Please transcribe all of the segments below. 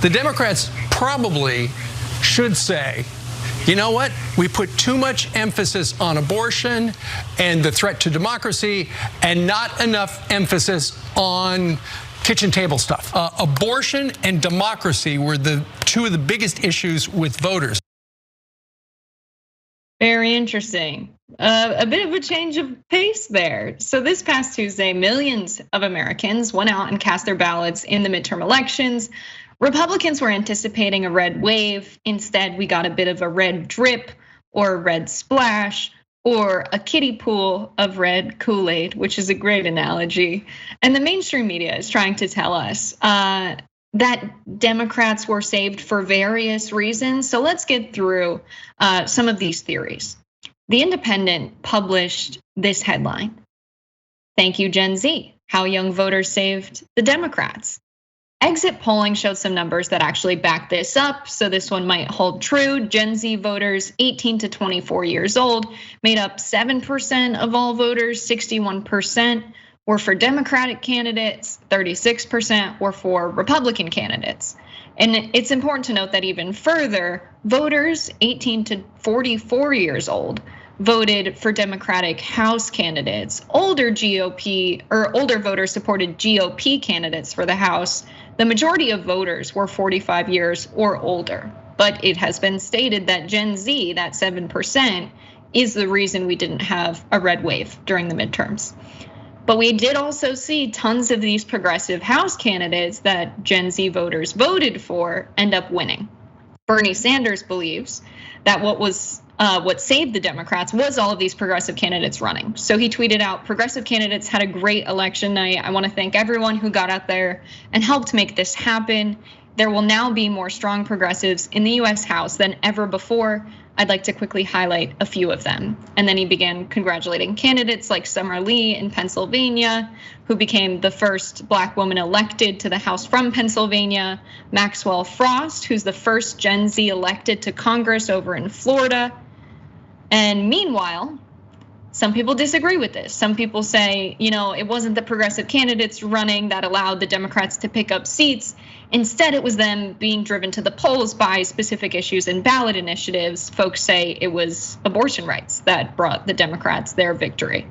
The Democrats probably should say, you know what? We put too much emphasis on abortion and the threat to democracy and not enough emphasis on kitchen table stuff. Abortion and democracy were the two of the biggest issues with voters. Very interesting. A bit of a change of pace there. So this past Tuesday, millions of Americans went out and cast their ballots in the midterm elections. Republicans were anticipating a red wave. Instead, we got a bit of a red drip or a red splash or a kiddie pool of red Kool-Aid, which is a great analogy. And the mainstream media is trying to tell us that Democrats were saved for various reasons. So let's get through some of these theories. The Independent published this headline: "Thank you, Gen Z, how young voters saved the Democrats." Exit polling showed some numbers that actually back this up, so this one might hold true. Gen Z voters 18 to 24 years old made up 7% of all voters, 61% were for Democratic candidates, 36% were for Republican candidates. And it's important to note that even further, voters 18 to 44 years old voted for Democratic House candidates. Older voters supported GOP candidates for the House. The majority of voters were 45 years or older, but it has been stated that Gen Z, that 7%, is the reason we didn't have a red wave during the midterms. But we did also see tons of these progressive House candidates that Gen Z voters voted for end up winning. Bernie Sanders believes that what saved the Democrats was all of these progressive candidates running. So he tweeted out, "Progressive candidates had a great election night. I want to thank everyone who got out there and helped make this happen. There will now be more strong progressives in the US House than ever before. I'd like to quickly highlight a few of them." And then he began congratulating candidates like Summer Lee in Pennsylvania, who became the first Black woman elected to the House from Pennsylvania, Maxwell Frost, who's the first Gen Z elected to Congress over in Florida. And meanwhile, some people disagree with this. Some people say, it wasn't the progressive candidates running that allowed the Democrats to pick up seats. Instead, it was them being driven to the polls by specific issues and ballot initiatives. Folks say it was abortion rights that brought the Democrats their victory.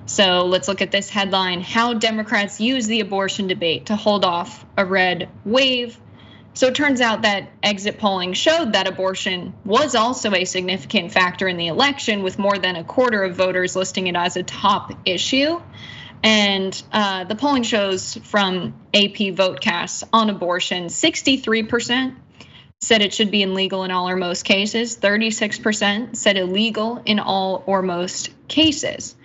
So let's look at this headline: "How Democrats Use the Abortion Debate to Hold Off a Red Wave." So it turns out that exit polling showed that abortion was also a significant factor in the election, with more than a quarter of voters listing it as a top issue. And the polling shows from AP Votecast on abortion, 63% said it should be illegal in all or most cases. 36% said illegal in all or most cases.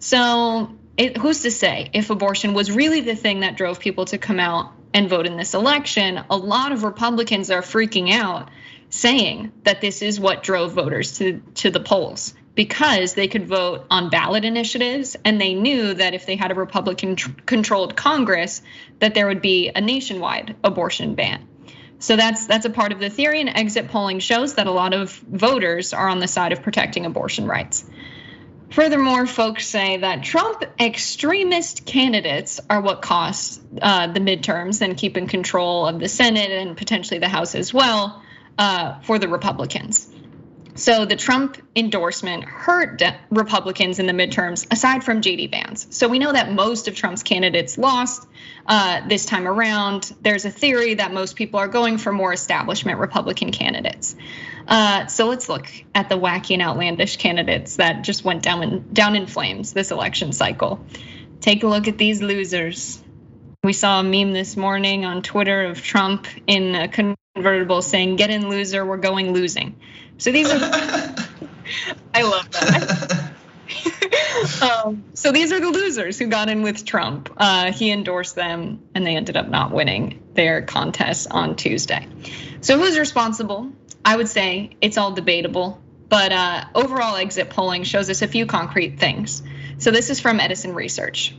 So who's to say if abortion was really the thing that drove people to come out and vote in this election? A lot of Republicans are freaking out, saying that this is what drove voters to the polls, because they could vote on ballot initiatives, and they knew that if they had a Republican-controlled Congress, that there would be a nationwide abortion ban. So that's a part of the theory, and exit polling shows that a lot of voters are on the side of protecting abortion rights. Furthermore, folks say that Trump extremist candidates are what cost the midterms and keeping control of the Senate and potentially the House as well for the Republicans. So the Trump endorsement hurt Republicans in the midterms, aside from JD Vance. So we know that most of Trump's candidates lost this time around. There's a theory that most people are going for more establishment Republican candidates. So let's look at the wacky and outlandish candidates that just went down in flames this election cycle. Take a look at these losers. We saw a meme this morning on Twitter of Trump in a convertible saying, "Get in, loser, we're going losing." So these are, I love that. So these are the losers who got in with Trump. He endorsed them and they ended up not winning their contest on Tuesday. So who's responsible? I would say it's all debatable, but overall exit polling shows us a few concrete things. So this is from Edison Research.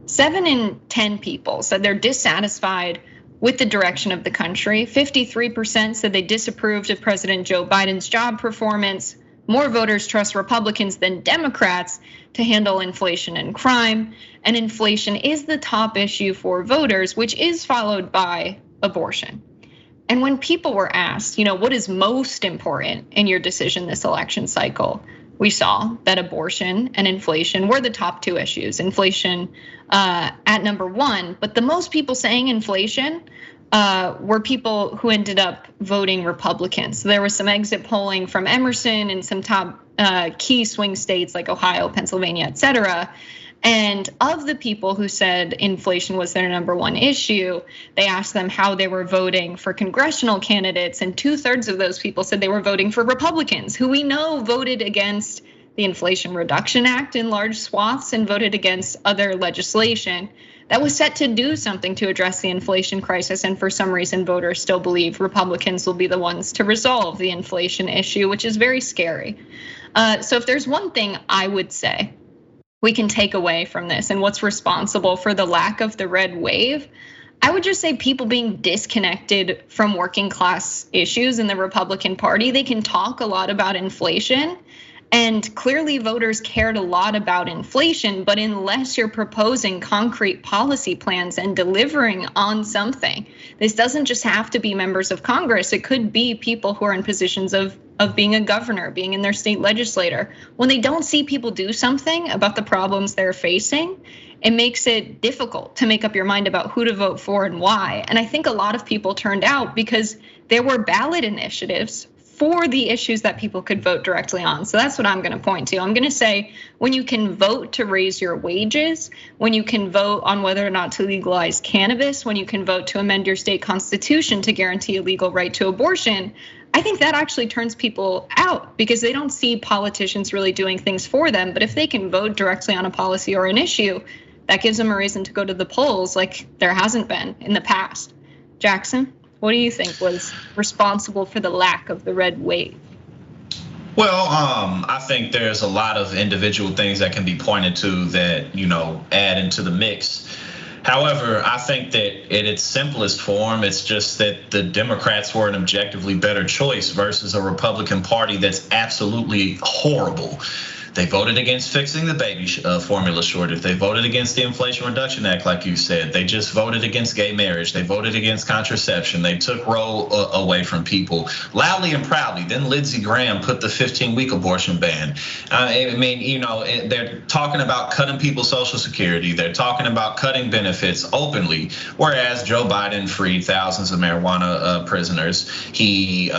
7 in 10 people said they're dissatisfied with the direction of the country. 53% said they disapproved of President Joe Biden's job performance. More voters trust Republicans than Democrats to handle inflation and crime. And inflation is the top issue for voters, which is followed by abortion. And when people were asked, what is most important in your decision this election cycle, we saw that abortion and inflation were the top two issues. Inflation at number one, but the most people saying inflation were people who ended up voting Republicans. So there was some exit polling from Emerson and some top key swing states like Ohio, Pennsylvania, et cetera. And of the people who said inflation was their number one issue, they asked them how they were voting for congressional candidates, and 2/3 of those people said they were voting for Republicans, who we know voted against the Inflation Reduction Act in large swaths and voted against other legislation that was set to do something to address the inflation crisis. And for some reason, voters still believe Republicans will be the ones to resolve the inflation issue, which is very scary. So if there's one thing I would say we can take away from this and what's responsible for the lack of the red wave, I would just say people being disconnected from working class issues in the Republican Party. They can talk a lot about inflation, and clearly voters cared a lot about inflation, but unless you're proposing concrete policy plans and delivering on something, this doesn't just have to be members of Congress. It could be people who are in positions of being a governor, being in their state legislator. When they don't see people do something about the problems they're facing, it makes it difficult to make up your mind about who to vote for and why. And I think a lot of people turned out because there were ballot initiatives for the issues that people could vote directly on. So that's what I'm gonna point to. I'm gonna say when you can vote to raise your wages, when you can vote on whether or not to legalize cannabis, when you can vote to amend your state constitution to guarantee a legal right to abortion, I think that actually turns people out because they don't see politicians really doing things for them. But if they can vote directly on a policy or an issue, that gives them a reason to go to the polls like there hasn't been in the past. Jackson, what do you think was responsible for the lack of the red wave? Well, I think there's a lot of individual things that can be pointed to that, add into the mix. However, I think that in its simplest form, it's just that the Democrats were an objectively better choice versus a Republican Party that's absolutely horrible. They voted against fixing the baby formula shortage. They voted against the Inflation Reduction Act, like you said. They just voted against gay marriage. They voted against contraception. They took Roe away from people loudly and proudly. Then Lindsey Graham put the 15-week abortion ban. I mean, they're talking about cutting people's Social Security. They're talking about cutting benefits openly, whereas Joe Biden freed thousands of marijuana prisoners. He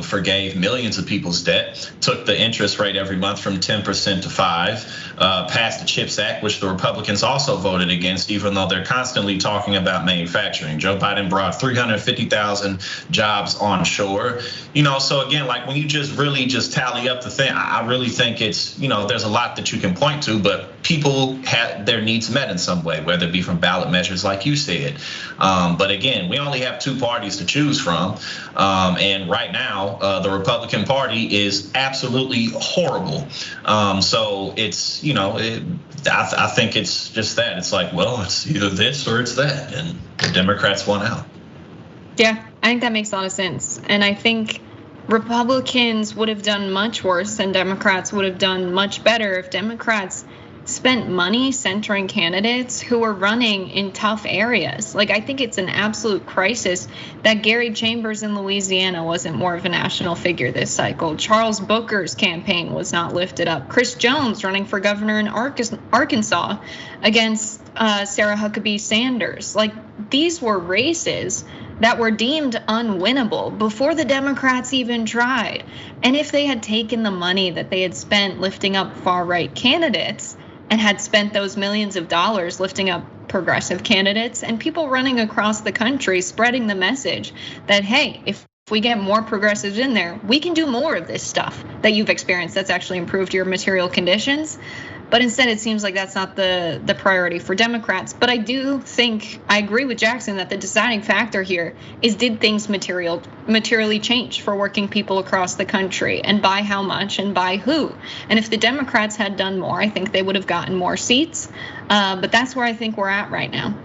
forgave millions of people's debt, took the interest rate every month from 10% to 5%, passed the CHIPS Act, which the Republicans also voted against, even though they're constantly talking about manufacturing. Joe Biden brought 350,000 jobs onshore. So again, like when you really tally up the thing, I really think it's, there's a lot that you can point to, but people had their needs met in some way, whether it be from ballot measures, like you said. But again, we only have two parties to choose from. And right now, the Republican Party is absolutely horrible. So it's, I think it's just that. It's like, well, it's either this or it's that. And the Democrats won out. Yeah, I think that makes a lot of sense. And I think Republicans would have done much worse and Democrats would have done much better if Democrats spent money centering candidates who were running in tough areas. Like, I think it's an absolute crisis that Gary Chambers in Louisiana wasn't more of a national figure this cycle. Charles Booker's campaign was not lifted up. Chris Jones running for governor in Arkansas against Sarah Huckabee Sanders. Like, these were races that were deemed unwinnable before the Democrats even tried. And if they had taken the money that they had spent lifting up far-right candidates and had spent those millions of dollars lifting up progressive candidates and people running across the country spreading the message that, hey, if we get more progressives in there, we can do more of this stuff that you've experienced that's actually improved your material conditions. But instead, it seems like that's not the priority for Democrats. But I do think, I agree with Jackson that the deciding factor here is, did things materially change for working people across the country, and by how much and by who? And if the Democrats had done more, I think they would have gotten more seats. But that's where I think we're at right now.